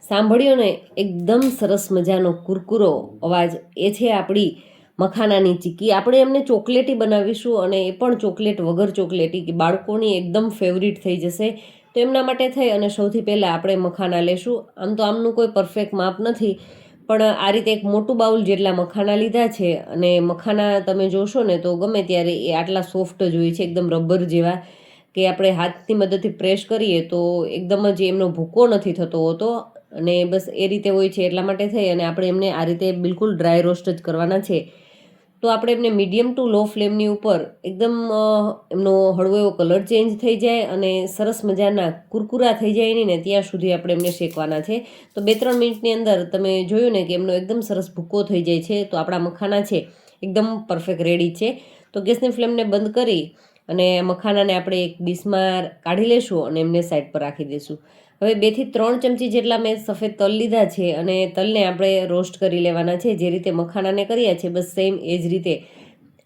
સાંભળ્યો ને એકદમ સરસ મજાનો કુરકુરો અવાજ, એ છે આપણી મખાનાની ચીક્કી. આપણે એમને ચોકલેટી બનાવીશું અને એ પણ ચોકલેટ વગર ચોકલેટી, કે બાળકોની એકદમ ફેવરિટ થઈ જશે. તો એમના માટે થઈ અને સૌથી પહેલાં આપણે મખાના લેશું. આમ તો આમનું કોઈ પરફેક્ટ માપ નથી, પણ આ રીતે એક મોટું બાઉલ જેટલા મખાના લીધા છે. અને મખાના તમે જોશો ને તો ગમે ત્યારે એ આટલા સોફ્ટ જ હોય છે, એકદમ રબર જેવા, કે આપણે હાથની મદદથી પ્રેસ કરીએ તો એકદમ જ એમનો ભૂકો નથી થતો હોતો. અને બસ એ રીતે હોય છે. એટલા માટે થઈ અને આપણે એમને આ રીતે બિલકુલ ડ્રાય રોસ્ટ જ કરવાના છે. તો આપણે એમને મીડિયમ ટુ લો ફ્લેમની ઉપર એકદમ એમનો હળવો એવો કલર ચેન્જ થઈ જાય અને સરસ મજાના કુરકુરા થઈ જાય નહીં ને ત્યાં સુધી આપણે એમને શેકવાના છે. તો 2-3 મિનિટની અંદર તમે જોયું ને કે એમનો એકદમ સરસ ભૂકો થઈ જાય છે. તો આપણા મખાના છે એકદમ પરફેક્ટ રેડી છે. તો ગેસની ફ્લેમને બંધ કરી અને મખાનાને આપણે એક ડીશમાં કાઢી લેશું અને એમને સાઈડ પર રાખી દઈશું. હવે 2 થી 3 ચમચી જેટલા મેં સફેદ તલ લીધા છે અને તલને આપણે રોસ્ટ કરી લેવાના છે. જે રીતે મખાનાને કર્યા છે બસ સેમ એ જ રીતે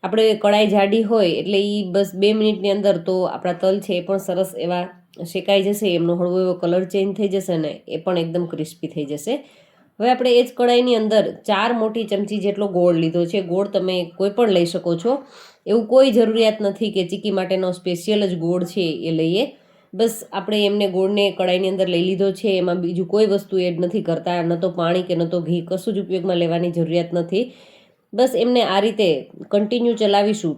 આપણે કડાઈ જાડી હોય એટલે એ બસ 2 મિનિટની અંદર તો આપણા તલ છે એ પણ સરસ એવા શેકાઈ જશે. એમનો હળવો એવો કલર ચેન્જ થઈ જશે ને એ પણ એકદમ ક્રિસ્પી થઈ જશે. હવે આપણે એ જ કડાઈની અંદર 4 મોટી ચમચી જેટલો ગોળ લીધો છે. ગોળ તમે કોઈ પણ લઈ શકો છો, એવું કોઈ જરૂરિયાત નથી કે ચીક્કી માટેનો સ્પેશિયલ જ ગોળ છે એ લઈએ. બસ આપણે એમને ગોળને કડાઈની અંદર લઈ લીધો છે. એમાં બીજું કોઈ વસ્તુ એડ નથી કરતા, ન તો પાણી કે ન તો ઘી, કશું જ ઉપયોગમાં લેવાની જરૂરિયાત નથી. બસ એમને આ રીતે કન્ટિન્યુ ચલાવીશું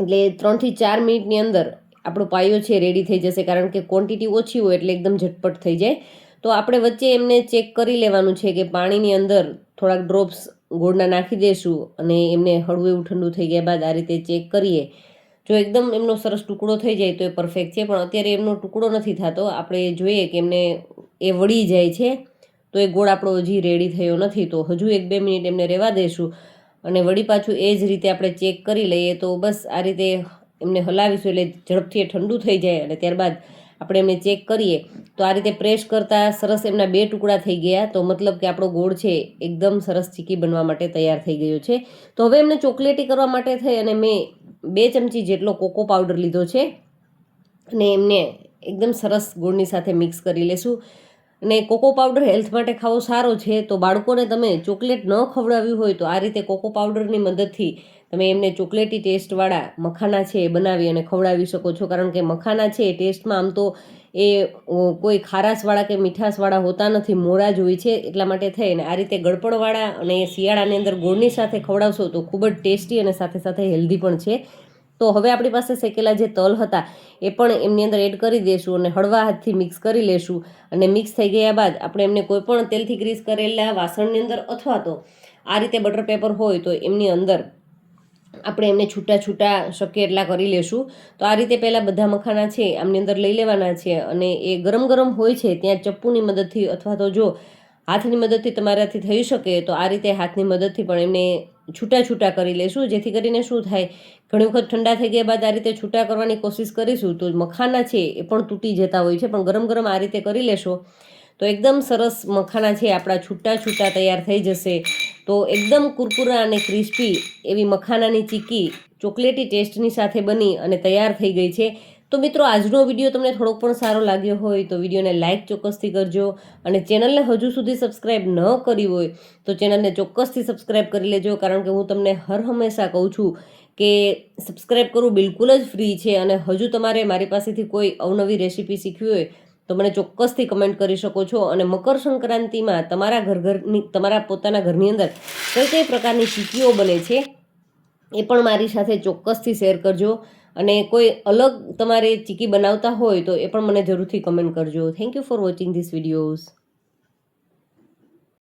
એટલે 3 થી 4 મિનિટની અંદર આપણો પાયો છે રેડી થઈ જશે. કારણ કે ક્વોન્ટિટી ઓછી હોય એટલે એકદમ ઝટપટ થઈ જાય. તો આપણે વચ્ચે એમને ચેક કરી લેવાનું છે કે પાણીની અંદર થોડાક ડ્રોપ્સ ગોળના નાખી દઈશું અને એમને હળવું એવું ઠંડુ થઈ ગયા બાદ આ રીતે ચેક કરીએ. જો એકદમ એમનો સરસ ટુકડો થઈ જાય તો એ પરફેક્ટ છે, પણ અત્યારે એમનો ટુકડો નથી થતો. આપણે જોઈએ કે એમને એ વળી જાય છે તો એ ગોળ આપણો હજી રેડી થયો નથી. તો હજુ 1-2 મિનિટ એમને રહેવા દઈશું અને વળી પાછું એ જ રીતે આપણે ચેક કરી લઈએ. તો બસ આ રીતે એમને હલાવીશું એટલે ઝડપથી ઠંડુ થઈ જાય અને ત્યારબાદ આપણે એમને ચેક કરીએ. તો આ રીતે પ્રેસ કરતાં સરસ એમના 2 ટુકડા થઈ ગયા. તો મતલબ કે આપણો ગોળ છે એકદમ સરસ ચીક્કી બનવા માટે તૈયાર થઈ ગયો છે. તો હવે એમને ચોકલેટી કરવા માટે થઈ અને મેં 2 ચમચી જેટલો કોકો પાવડર લીધો છે અને એમને એકદમ સરસ ગોળની સાથે મિક્સ કરી લેશું. અને કોકો પાવડર હેલ્થ માટે ખાવો સારો છે. તો બાળકોને તમે ચોકલેટ ન ખવડાવ્યું હોય તો આ રીતે કોકો પાવડરની મદદથી તમે એમને ચોકલેટી ટેસ્ટવાળા મખાના છે એ બનાવી અને ખવડાવી શકો છો. કારણ કે મખાના છે એ ટેસ્ટમાં આમ તો એ કોઈ ખારાશવાળા કે મીઠાશવાળા હોતા નથી, મોળા જ હોય છે. એટલા માટે થઈ અને આ રીતે ગળપણવાળા અને શિયાળાની અંદર ગોળની સાથે ખવડાવશો તો ખૂબ જ ટેસ્ટી અને સાથે સાથે હેલ્ધી પણ છે. તો હવે આપણી પાસે શેકેલા જે તલ હતા એ પણ એમની અંદર એડ કરી દઈશું અને હળવા હાથથી મિક્સ કરી લેશું. અને મિક્સ થઈ ગયા બાદ આપણે એમને કોઈ પણ તેલથી ગ્રીસ કરેલા વાસણની અંદર અથવા તો આ રીતે બટર પેપર હોય તો એમની અંદર આપણે એમને છૂટા છૂટા શક્ય એટલા કરી લેશું. તો આ રીતે પહેલાં બધા મખાના છે આમની અંદર લઈ લેવાના છે અને એ ગરમ ગરમ હોય છે ત્યાં ચપ્પુની મદદથી અથવા તો જો હાથની મદદથી તમારાથી થઈ શકે તો આ રીતે હાથની મદદથી પણ એમને છૂટા છૂટા કરી લેશું. જેથી કરીને શું થાય, ઘણી વખત ઠંડા થઈ ગયા બાદ આ રીતે છૂટા કરવાની કોશિશ કરીશું તો મખાના છે એ પણ તૂટી જતા હોય છે. પણ ગરમ ગરમ આ રીતે કરી લેશો તો એકદમ સરસ મખાના છે આપણા છૂટા છૂટા તૈયાર થઈ જશે. તો એકદમ કુરકુરા અને ક્રિસ્પી એવી મખાનાની ચીક્કી ચોકલેટી ટેસ્ટની સાથે બની અને તૈયાર થઈ ગઈ છે. તો મિત્રો, આજનો વિડીયો તમને થોડોક પણ સારો લાગ્યો હોય તો વિડીયોને લાઇક ચોક્કસથી કરજો અને ચેનલને હજુ સુધી સબસ્ક્રાઈબ ન કરી હોય તો ચેનલને ચોક્કસથી સબસ્ક્રાઈબ કરી લેજો. કારણ કે હું તમને હર હંમેશા કહું છું કે સબસ્ક્રાઈબ કરવું બિલકુલ જ ફ્રી છે. અને હજુ તમારે મારી પાસેથી કોઈ અવનવી રેસીપી શીખવી હોય તો મને ચોક્કસથી કમેન્ટ કરી શકો છો. અને મકર સંક્રાંતિમાં તમારા પોતાના ઘરની અંદર કઈ કઈ પ્રકારની ચીક્કીઓ બને છે એ પણ મારી સાથે ચોક્કસથી શેર કરજો. અને કોઈ અલગ તમારે ચીક્કી બનાવતા હોય તો એ પણ મને જરૂરથી કમેન્ટ કરજો. Thank you for watching this videos.